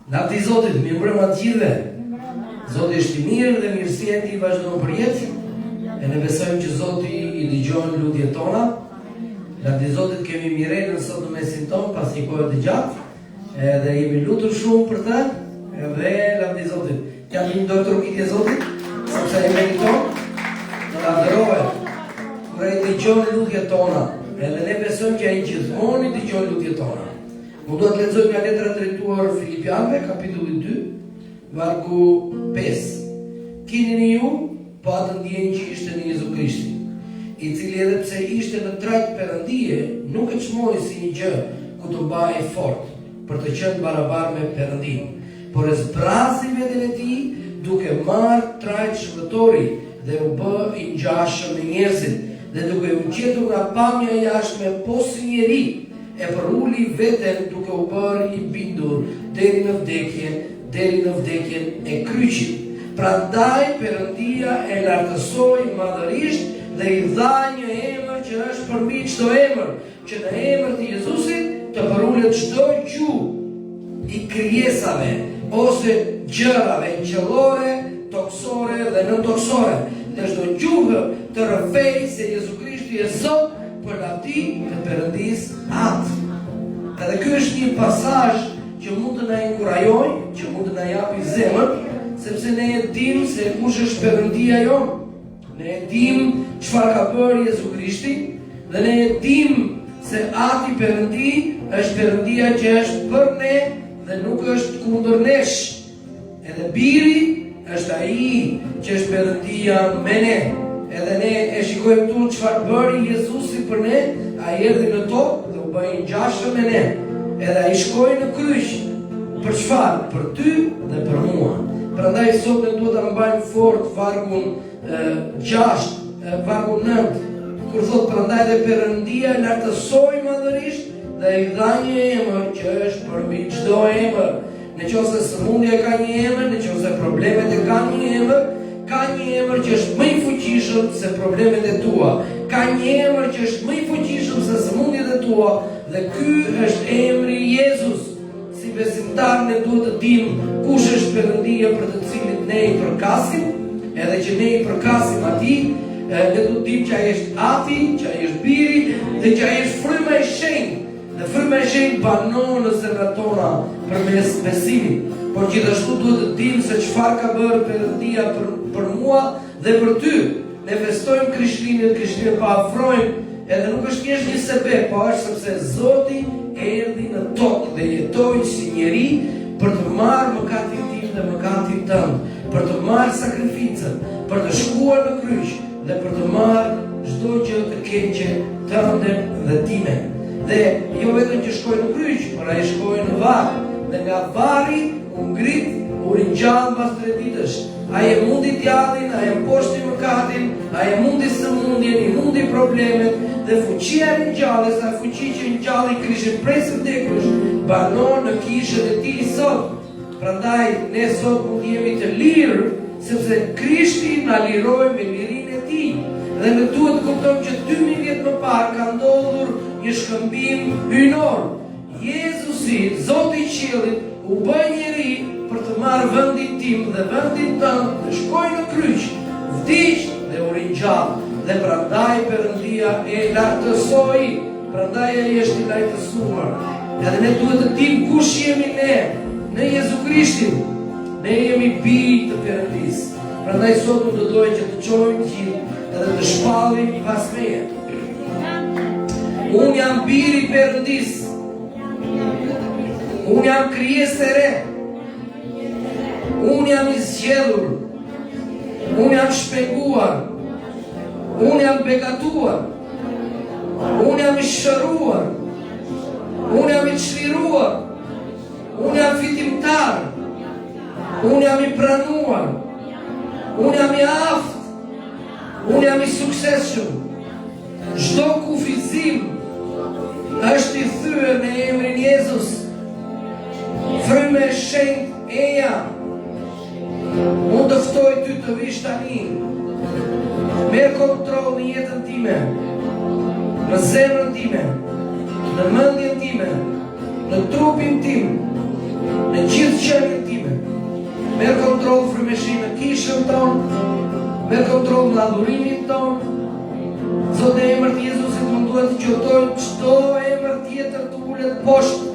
Lavdi Zotit, mirë mbrëma të gjithëve. Zoti është i mirë dhe mirësia e tij vazhdon për jetë. E ne besojmë që Zoti i dëgjon lutjet tona. Lavdi Zotit, kemi Mirenën sot në mesin ton pas një kohe të gjatë. Edhe jemi lutur shumë për të. Dhe lavdi Zotit. Jam një doktorukitje Zotit, sepse e meriton. Në lavdërohet. Kur ai dëgjon lutjet tona. Edhe ne besojmë që ai gjithmonë i dëgjon lutjet tona. Unë do të lexoj nga letra drejtuar Filipianëve, kapitulli 2, vargu 5. Kinini ju, pa të ndjenjë që ishte në Jezu Krishti, i cili edhe pse ishte në trajt Perëndie, nuk e çmoi si një gjë ku të mbahej fort për të qenë barabar me Perëndin, por e zbrasi veten e tij duke marrë trajt shpëtori dhe u bë i ngjashëm me njerëzit, dhe duke u gjetur nga pamja e jashtme po si njeri, e përulli veten duke u bërë i bindur deri në vdekjen e kryqit. Prandaj Perëndia e lartësoi madhërisht dhe i dha një emër që është përmbi çdo emër, që në emër të Jezusit të përullet çdo gjuhë i krijesave ose gjërave qellore, toksore dhe nëntoksore, dhe çdo gjuhë të rrëfej se Jezu Krishti e Zot për lavdi të Perëndis atë. Edhe ky është një pasazh që mund të na inkurajojë, që mund të na japi zemër, sepse ne e dim se kush është Perëndia jonë. Ne e dim çfarë ka bërë Jezu Krishti dhe ne e dim se ati Perëndi është Perëndia që është për ne dhe nuk është kundër nesh. Edhe Biri është ai që është Perëndia me ne. Edhe ne e shikojmë tu çfarë bëri Jezusi për ne, ai erdhi në tokë dhe u bë i ngjashëm me ne. Edhe ai shkoi në kryq. Për çfarë? Për ty dhe për mua. Prandaj sot ne duhet ta mbajmë fort vargun 6, vargun 9, kur thot prandaj dhe Perëndia lartësoi madhërisht dhe i dha një emër që është përmbi çdo emër. Nëse sëmundja ka një emër, nëse problemet e kanë një emër, ka një emër që është më i fuqishëm se problemet e tua. Ka një emër që është më i fuqishëm se sëmundjet e tua, dhe ky është emri Jezus. Si besimtar ne duhet të dim kush është Perëndia për të cilit ne i përkasim, edhe që ne i përkasim atij, ne duhet të dim që ai është Ati, që ai është Biri dhe që ai është Fryma e Shenjtë. Dhe Fryma e Shenjtë banon në zemrat tona përmes besimit. Por gjithashtu duhet të dim se çfarë ka bërë Perëndia për mua dhe për ty. Ne festojmë Krishtlindjen pa afrojmë, edhe nuk është thjesht një sebe, po është sepse Zoti erdhi në tokë dhe jetoi si njeri për të marrë mëkatin tim dhe mëkatin tënd, për të marrë sakrificën, për të shkuar në kryq dhe për të marrë çdo gjë të keqe tënde dhe time. Dhe jo vetëm që shkoi në kryq, por ai shkoi në varr, dhe nga varri u ngrit, u ringjall pas 3 ditësh. Ai e mundi djallin, ai e mposhti mëkatin, ai e mundi sëmundjen, i mundi problemet, dhe fuqia e ngjalljes, ai fuqi që ngjalli Krishtin prej së vdekjes, banon në kishën e tij sot. Prandaj ne sot mund jemi të lirë, sepse Krishti na liroi me lirinë e tij. Dhe ne duhet të kuptojmë që 2000 vjet më parë ka ndodhur një shkëmbim hyjnor. Jezusi, Zoti i qiellit, u bë njeri për të marrë vendin tim dhe vendin tënd, dhe shkoi në kryq, vdiq dhe u ringjall. Dhe prandaj Perëndia e lartësoi, prandaj ai është i lartësuar. Edhe ne duhet të dim kush jemi ne, në Jezu Krishtin. Ne jemi bijë të Perëndis. Prandaj sot do të doja që të çojmë gjithë edhe të shpallim pas meje. Unë jam biri i Perëndis. Unë jam krijesë e re. Unë jam i zgjedhur. Unë jam shpenguar. Unë jam begatuar. Unë jam i shëruar. Unë jam i çliruar. Unë jam fitimtar. Unë jam i pranuar. Unë jam i aftë. Unë jam i suksesshëm. Çdo kufizim është i thyer në emrin Jezus. Fryma e Shenjtë e jam. Unë të ftoj ty të vish tani. Merr kontroll në jetën time, në zemrën time, në mendjen time, në trupin tim. në gjithë qenjën time. Merë kontrol frymërisht në kishën tonë, merë kontrol në adhurimin tonë. Zotë, në emër të Jezusit më duhet të qotojnë çdo emër tjetër të ulet poshtë.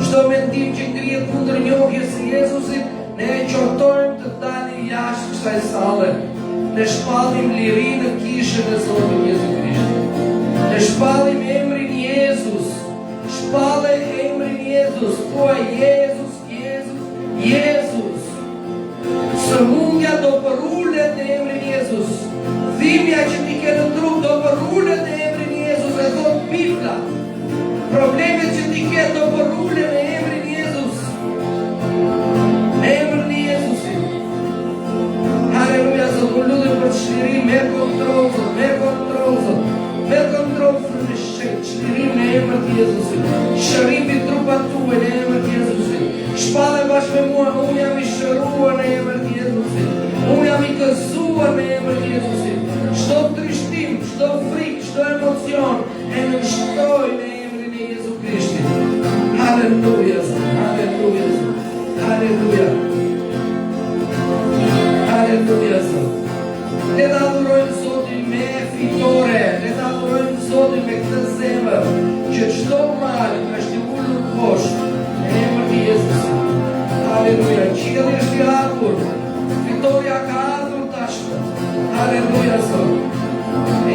Çdo mendim që ngrihet kundër njohjes së Jezusit, ne e qotojmë të dalë jashtë kësaj salle. Ne shpallim lirinë në kishën e Zotit Jezu Krisht. Ne shpallim emrin Jezus. Shpallë emrin Jezus. Thuaj Jezus, Jezus, Jezus. Sëmundja do përullet në emrin Jezus. Dhimbja që ti ke në trup do përullet në emrin Jezus, e thot Bibla. Problemet që ti ke do përullet në emrin Jezus. Në emrin Jezusit. Haleluja, Zot, më lutem për çlirim, merr kontroll, Zot, merr kontroll, Zot. Merr kontroll në çlirim në emrin të Jezusit. Shërim i trupat tuaj në emrin të Jezusit. Shpallë bashkë me mua, unë jam i shëruar në emrin të Jezusit. Unë jam i gëzuar në emrin të Jezusit. Çdo trishtim, çdo frikë, çdo emocion e nënshtoj në emrin e Jezu Krishtit. Haleluja, haleluja, haleluja. Haleluja, Zot. Le ta adhurojmë Zotin me fitore, le ta adhurojmë Zotin me këtë zemër, që çdo mal është i ulur poshtë në emrin e Jezusit. Haleluja. Qielli është i hapur. Fitoria ka ardhur tashmë. Haleluja, Zot.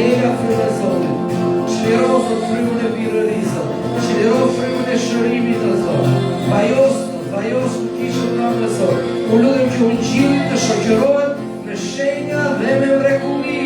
Eja frymë e Zotit. Çliro Zot frymën e birërisë. Çliro frymën e shërimit të Zot. Vajos në kishën tonë Zot. U lutem që ungjilli të shoqërohet me shenja dhe me mrekulli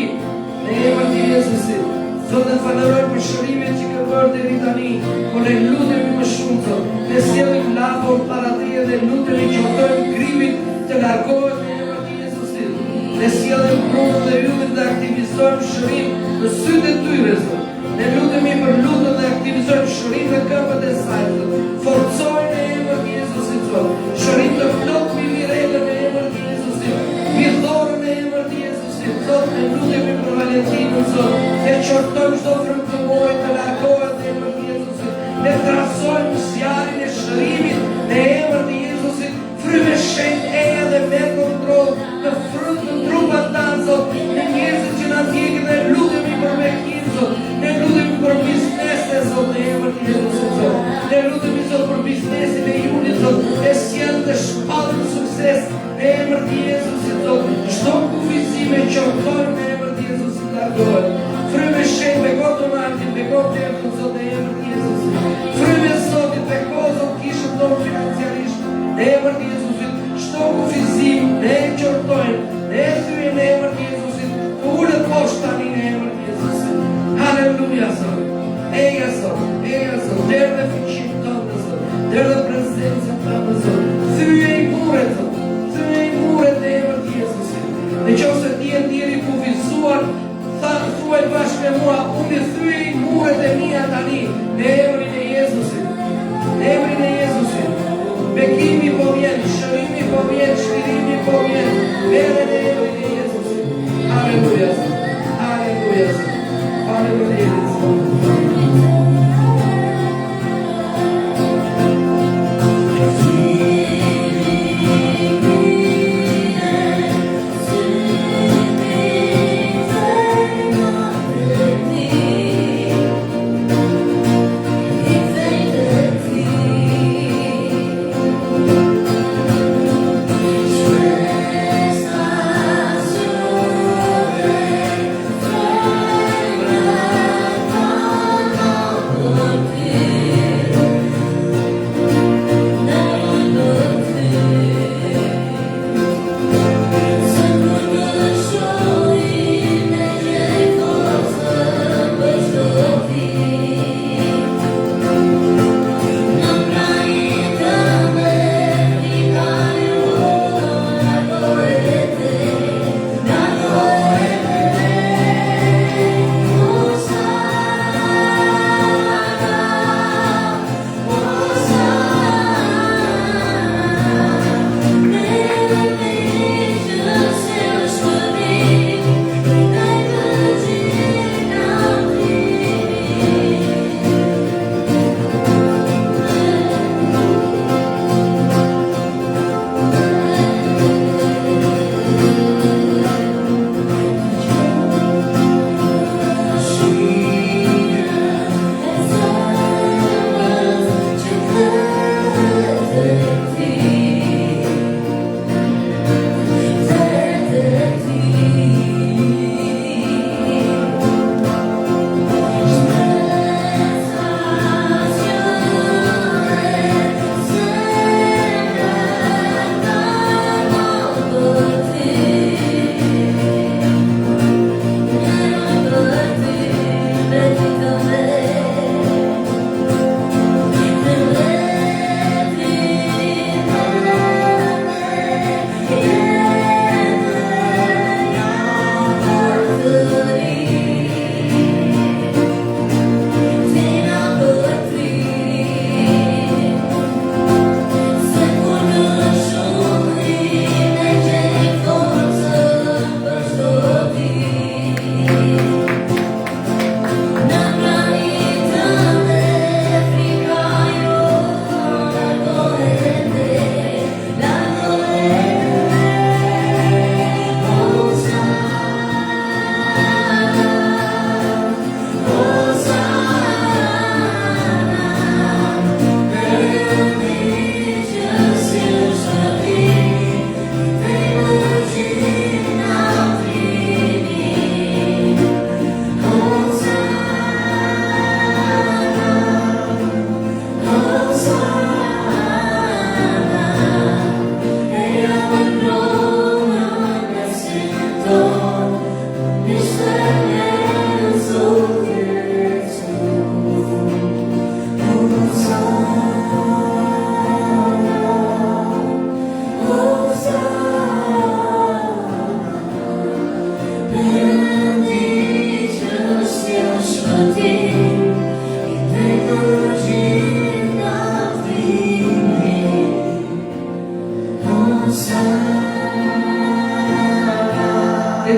në emrin e Jezusit. Zot, ne falenderojmë për shërimin që ke bërë deri tani, por ne lutemi më shumë Zot. Ne sjellim lapor para Teje dhe lutemi që qotojmë krimin të largohet në emrin e Jezusit. Ne sjellim prunën dhe lutem të aktivizojmë shërim në sytë e tyre Zot. Ne lutemi për lutën dhe aktivizojmë shërim në këmbët e saj Zot. Forcojmë në emrin e Jezusit Zot. Shërim të plot mbi Mirelën në emrin e Jezusit. Mirëdhorën në emrin e Jezusit Zot. Ne lutemi për Valentinën Zot. Ne qortojmë çdo frymëzimore të largohet në emrin e Jezusit. Ne trasojmë zjarrin e shërimit në emrin e Jezusit. Frymë shenjtë e edhe me kontroll të frut në trupat tanë Zot. Ne njerëzit që na ndjekin ne lutemi për bekim Zot. Ne lutemi për biznese Zot në emrin e Jezusit Zot. Ne lutemi Zot për biznesin e Junit Zot. E sjell të shpallën sukses në emrin e Jezusit Zot. Çdo kufizim e qortojmë në emrin e Jezusit largohet. Frymë shenjtë me gotonatin, me gotën Zot në emrin e Jezusit. Frymë Zotit me Zot kishën tonë financiarisht në emrin e Jezusit. Çdo kufizim ne qortojmë, ne thyejmë në emrin e Jezusit. Ulët poshtë tani në emrin e Jezusit. Haleluja Zot. Eja Zot, deri në fuqinë tonë Zot, deri në prezencën tonë Zot. Thyej muret Zot, thyej muret në emrin e Jezusit. Nëse ti je ndjeri kufizuar, thuaj bashkë me mua, unë thyej muret e mia tani në emrin e Jezusit. Në emrin e Jezusit. Bekimi po vjen, shërimi po vjen, shërimi po vjen. Merë në emrin e Jezusit. Haleluja Zot. Haleluja Zot. Haleluja Zot. Thank you.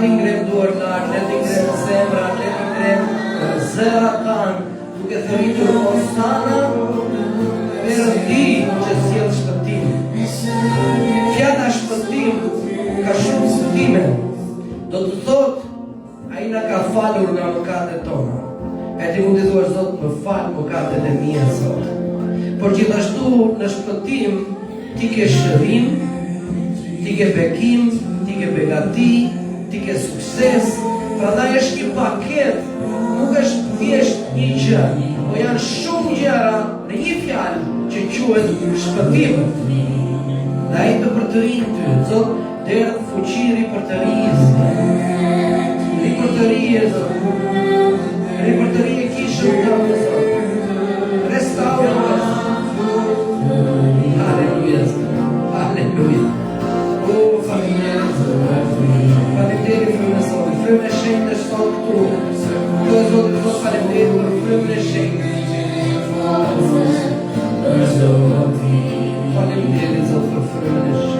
t'i ngrem duar lartë, le t'i ngrem zemra, le t'i ngrem zëra tanë, duke thëritur Osana, Perëndi që sjell shpëtim. Fjala shpëtim ka shumë kuptime. Do të thotë ai na ka falur nga mëkatet tona. E ti mund të thuash Zot, më fal mëkatet e mia Zot. Por gjithashtu në shpëtim ti ke shërim, ti ke bekim, ti ke begati, ti ke sukses. Prandaj është një paket, nuk është thjesht një gjë, po janë shumë gjëra në një fjalë që quhet shpëtim. Dhe ai të përtërin ty, Zot, derë fuqiri për të rizë. Ri për të rije, Zot. Ri për të rije kishën të më, Zot. Restaurë në Halleluja, Zot. Halleluja. O, familje, Zot. Falemderi frëmë, Zot. Frëmë e shenjë të sot këtu. Kjo, Zot, falemderi për frëmë e shenjë. Falemderi, Zot, për frëmë e shenjë.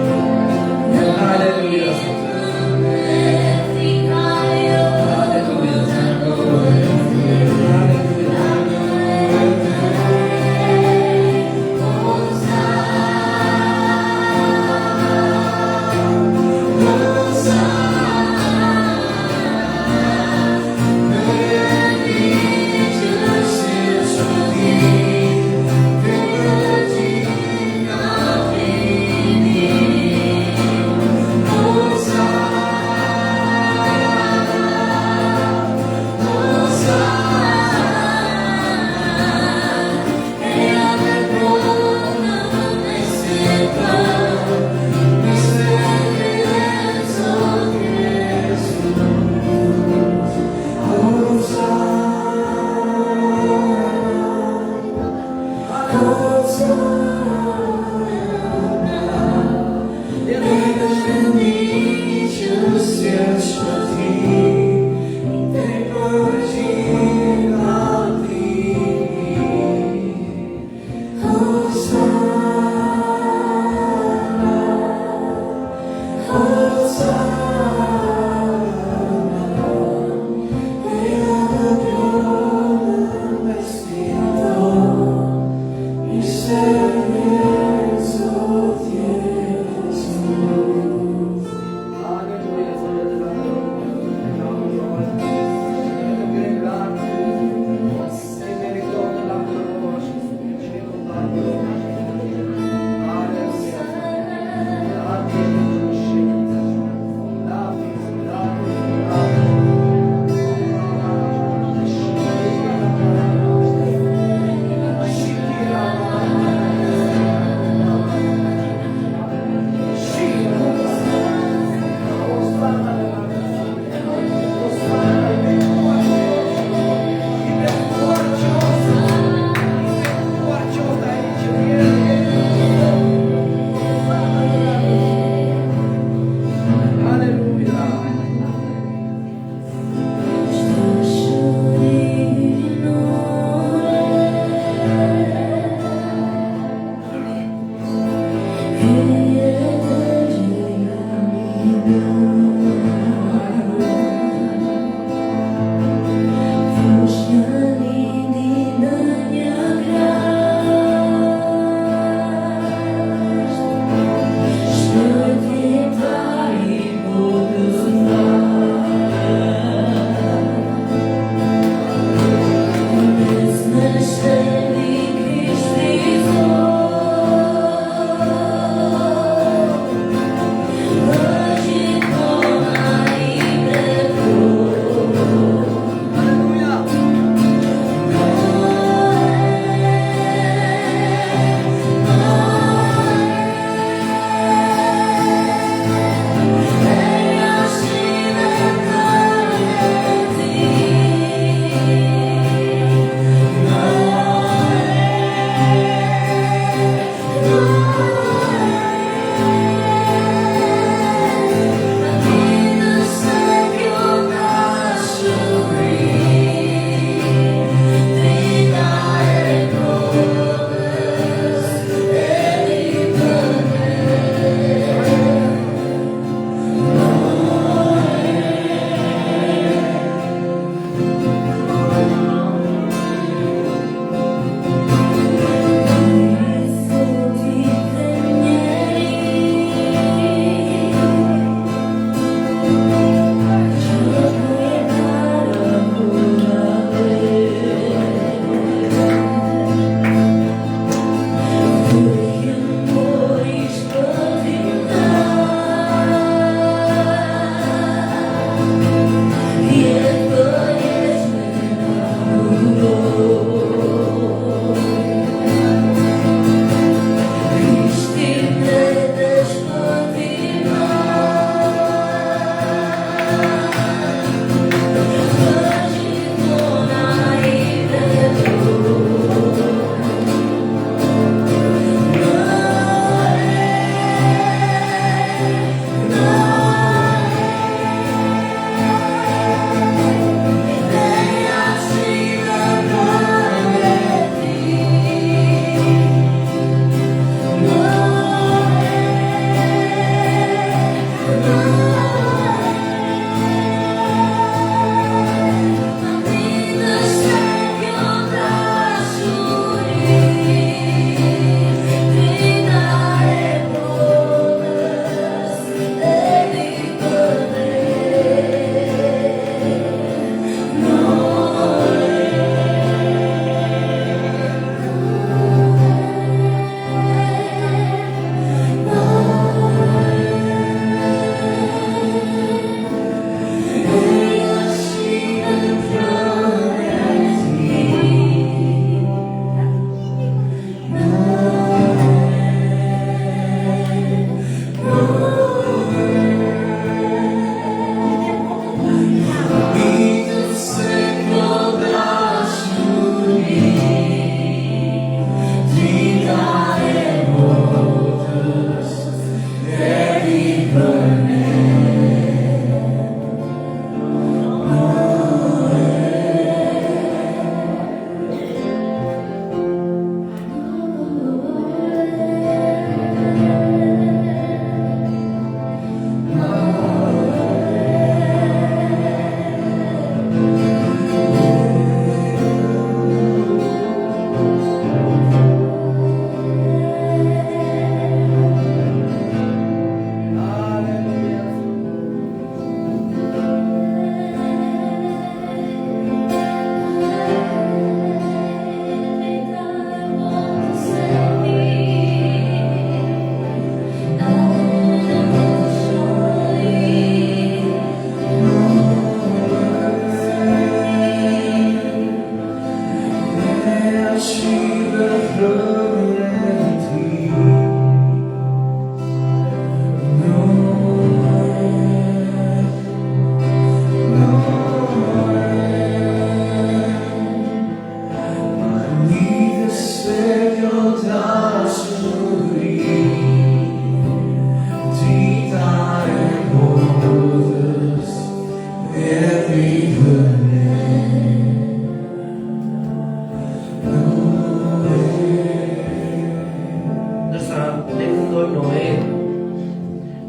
Halleluja, Zot. Halleluja, Zot. Halleluja.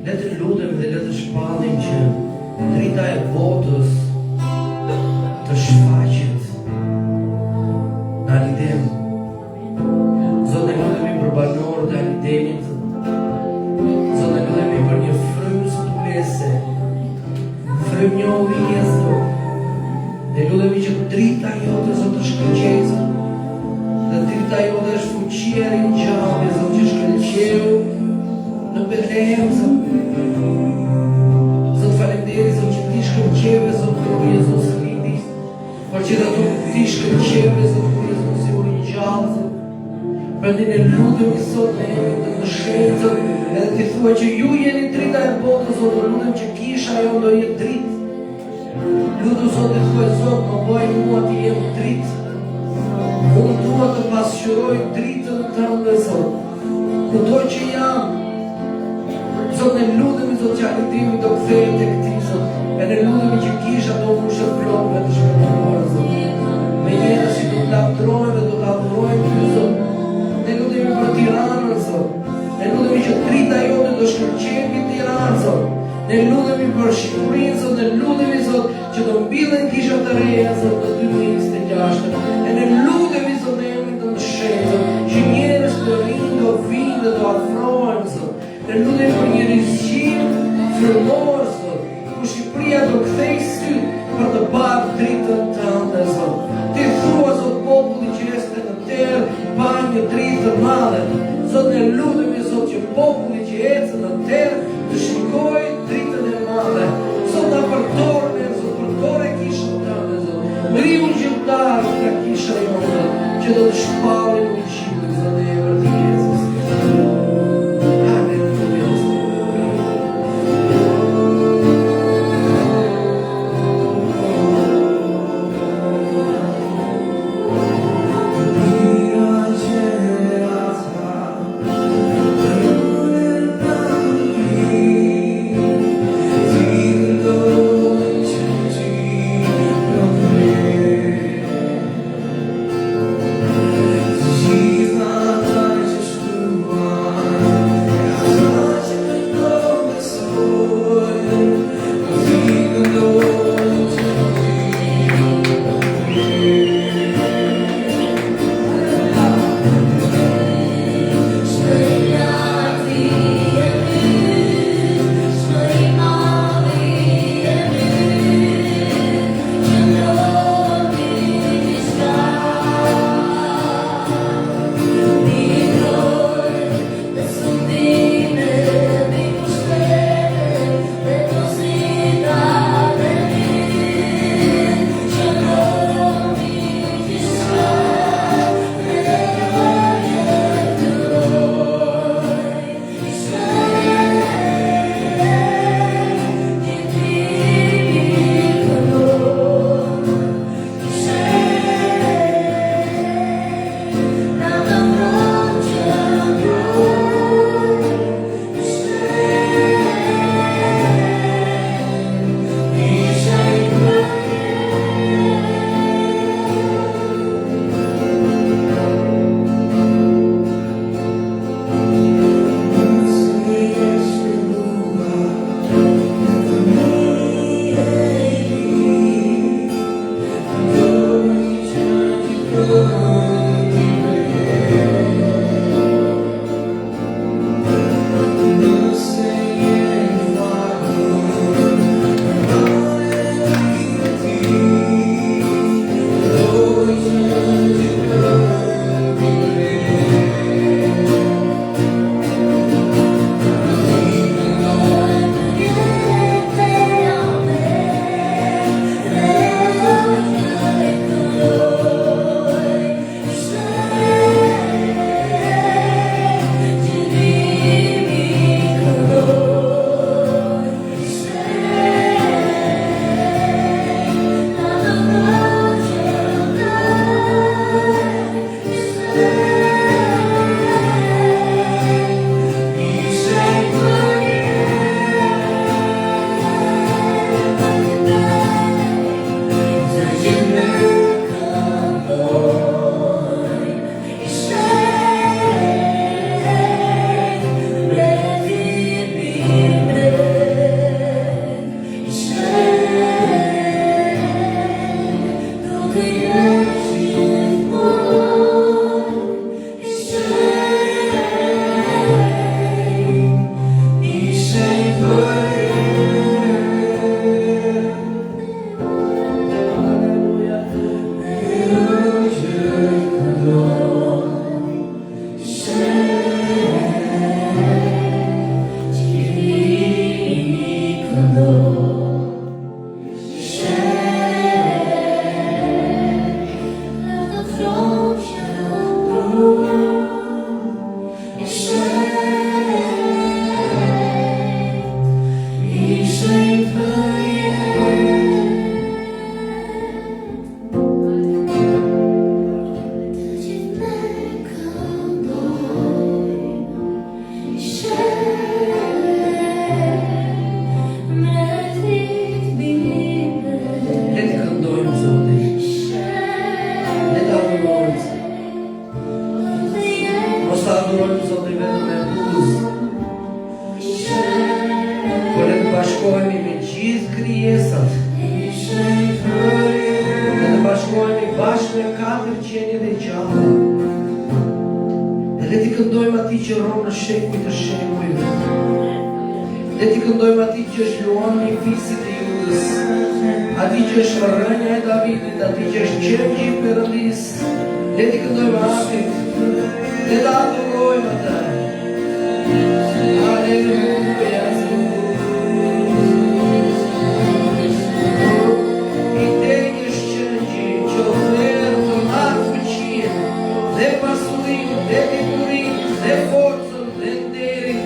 le të lutem dhe le të shpallim që drita e botës të shfaqet në Alidem. Zotë, lutemi për banorët e Alidemit. Zotë, lutemi për një frymë zbulese, frymë njohje, Zotë. Dhe lutemi që drita jote, Zotë, të shkëlqejë, dhe drita jote është fuqia e ringjalljes, Zotë, që shkëlqeu në Betlehem, Zotë. Zotë, faleminderit, Zotë, që ti shkëlqeve, Zotë, kur Jezus lindi, por që ti shkëlqeve, Zotë, kur Jezus u ringjall, Zotë. Prandaj ne lutemi sot në emrin të Mëshirës, edhe ti thua që ju jeni drita e botës, Zotë, lutem që kisha jonë do jetë dritë. Lutu Zotë dhe thuaj Zotë, më bëj mua të jem dritë. Unë dua të pasqyroj dritën tënde, Zotë. Kudo që jam, Zotë, ne lutemi Zotë që Alidemi do kthehet tek ti, Zotë. E ne lutemi që kisha do mbushet plot me të shpëtuar, Zotë. Me njerëz që do të lavdrojnë dhe do të adhurojnë ty, Zotë. Ne lutemi për Tiranën, Zotë. Ne lutemi që drita jote do shkëlqejë mbi Tiranë, Zotë. Ne lutemi për Shqipërinë, Zotë. Ne lutemi, Zotë, që do mbillen kisha të reja, Zotë, në 2026. E ne lutemi, Zotë, në emrin të Mëshirës, që njerëz të rinj do vinë dhe do afrohen, Zotë. Ne lutemi për një rizgjim frymor, Zotë, ku Shqipëria do kthejë syt për të parë dritën tënde, Zotë. Ti thua, Zotë, populli që ecte në terr pa një dritë të madhe. Zotë, ne lutemi, Zotë, që populli që ecë në terr të shikojë dritën e madhe. Zotë, na përdorë, Zotë, përdorë kishën tënde, Zotë. Ngriu gjymtarë nga kisha jote, që do të shpallin në qiell, Zotë, në emrin të Jezusit. She gjithë krijesat. Ne të bashkohemi bashkë me 4 qenjet e gjalla. Le t'i këndojmë ati që ronë në shekuj të shekujve. Le t'i këndojmë ati që është luani i fisit e Judës, ati që është rënja e Davidit, ati që është qenji i Perëndis. Le t'i këndojmë atit, le t'a adhurojmë atë. Aleluja, i teji është qenji që ofrerë të marë fuqin dhe pasurin dhe diturin dhe forcën dhe nderin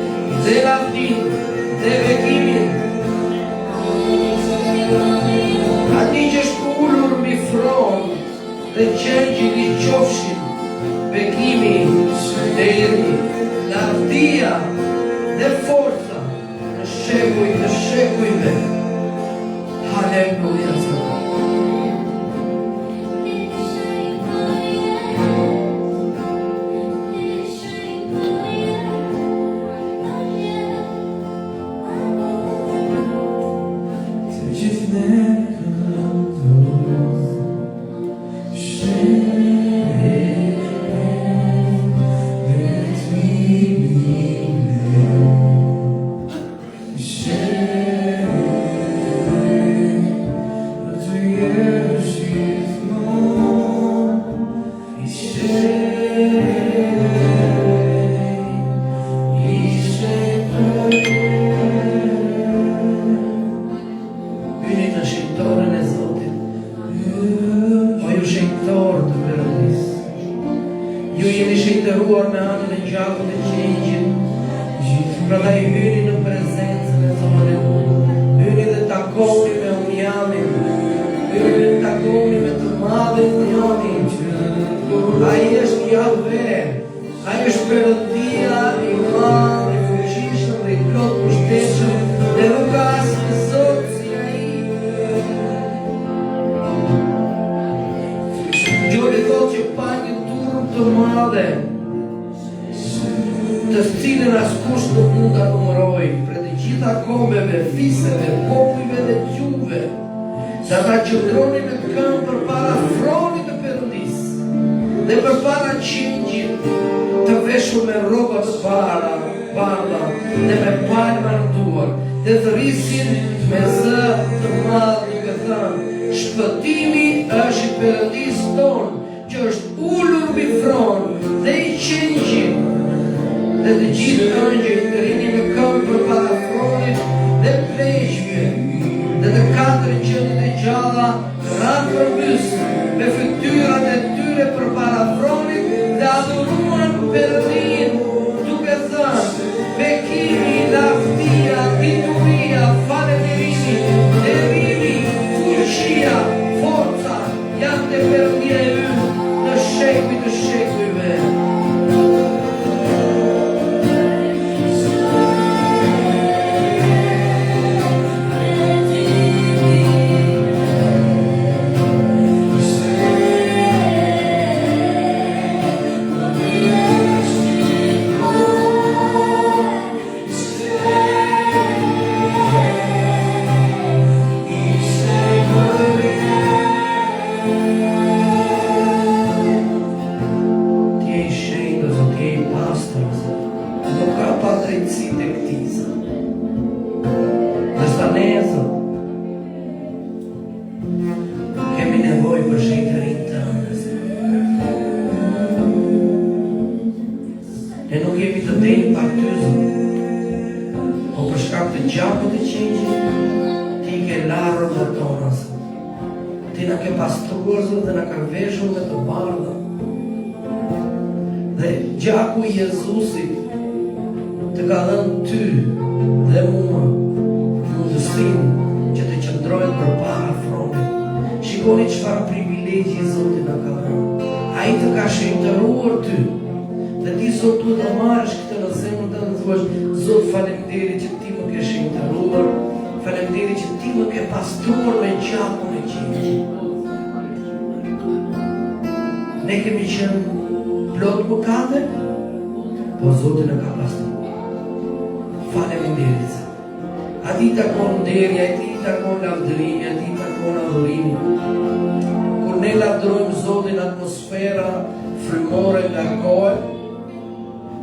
dhe lavdin dhe bekimin. Ati që është ullur mbi fron dhe qenjë i qofshin bekimi, deri, lavdia dhe forca në shekuj të shekujve. Haleluja. Ne kemi qenë plot mëkate, po Zoti na ka pastruar. Faleminderit. Ati takon nderi, ati takon lavdërimi, ati takon adhurimi. Kur ne lavdërojmë Zotin, atmosfera frymore largohet.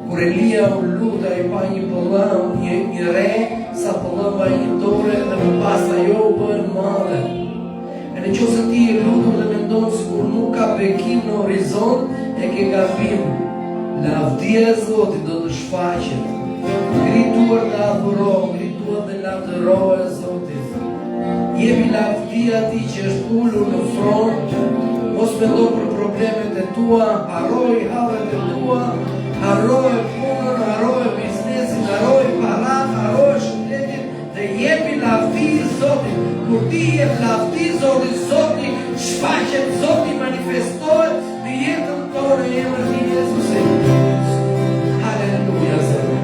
Kur Elia u luta i pa një pëllëm, një re, sa pëllëma një dore dhe më pas ajo u bën madhe. E në qoftë ti e lutur dhe mendon sikur nuk ka bekim në horizont, e ke gabim. Lavdia e Zotit do të shfaqet. Grituar dhe adhuro, grituar dhe lavdëro e Zotit. Jepi lavdia atij që është ulur në front, mos mendo për problemet e tua, harroj hallet e tua, harroj punën, harroj biznesin, harroj parat, harroj shëndetin dhe jepi lavdi Zotit. Kur ti jep lavdi Zotit, Zoti shfaqet, Zoti manifestohet në jetën tonë në emrin e Jezusit. Haleluja Zoti.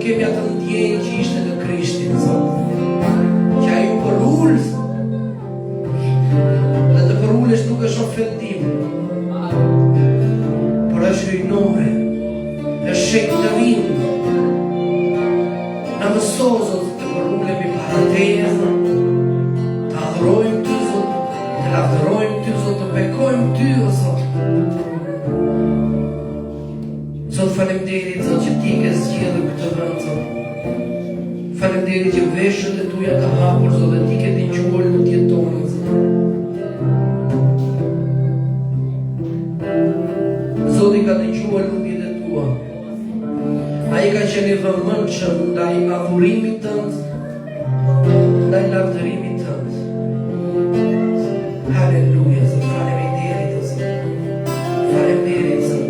Kemi atë ndjenjë shenjë që ishte në Krishtin, Zot. Që ai u përull dhe të përullesh nuk është ofendim, por është rinore, është shejtërim. Na mëso, Zot, të përullemi para Teje, të adhurojmë Ty, Zot, të lavdërojmë Ty, Zot, të bekojmë Ty, o Zot. Zot, faleminderit, Zot, që Ti ke zgjedhur këtë vend, Zot. Faleminderit që veshët e Tuja të hapur, Zot, dhe Ti ke dëgjuar lutjet tona, Zot. Zoti ka dëgjuar lutjet e Tua. Ai ka qenë i vëmendshëm ndaj adhurimit Tënd, ndaj lavdërimit Tënd. Haleluja, Zot, faleminderit, Zot. Faleminderit, Zot.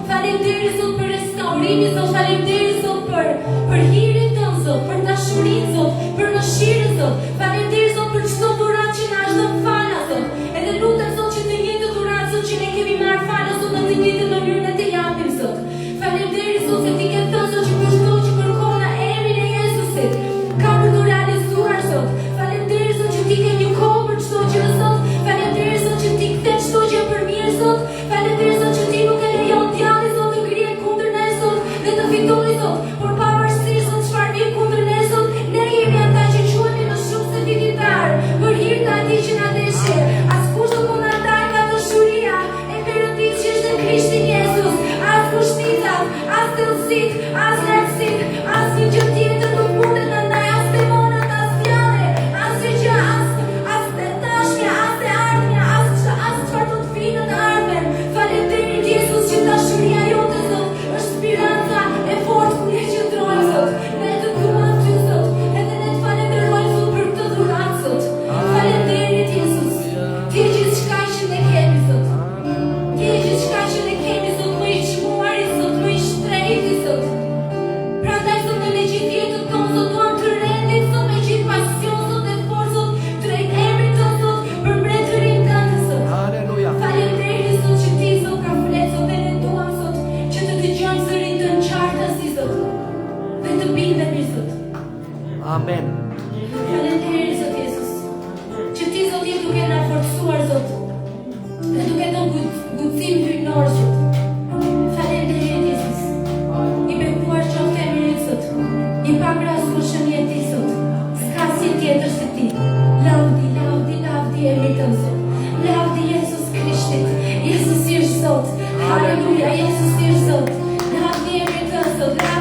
Faleminderit udhëzim hyjnor Zot. Faleminderit Jezus. I bekuar qoftë emri yt Zot. I pakrahasuar shënjeti Zot. S'ka si tjetër se ti. Lavdi, lavdi, lavdi emri tënd Zot. Lavdi Jezus Krishtit. Jezus je Zot. Halleluja, Jezus je Zot. Lavdi emri tënd Zot.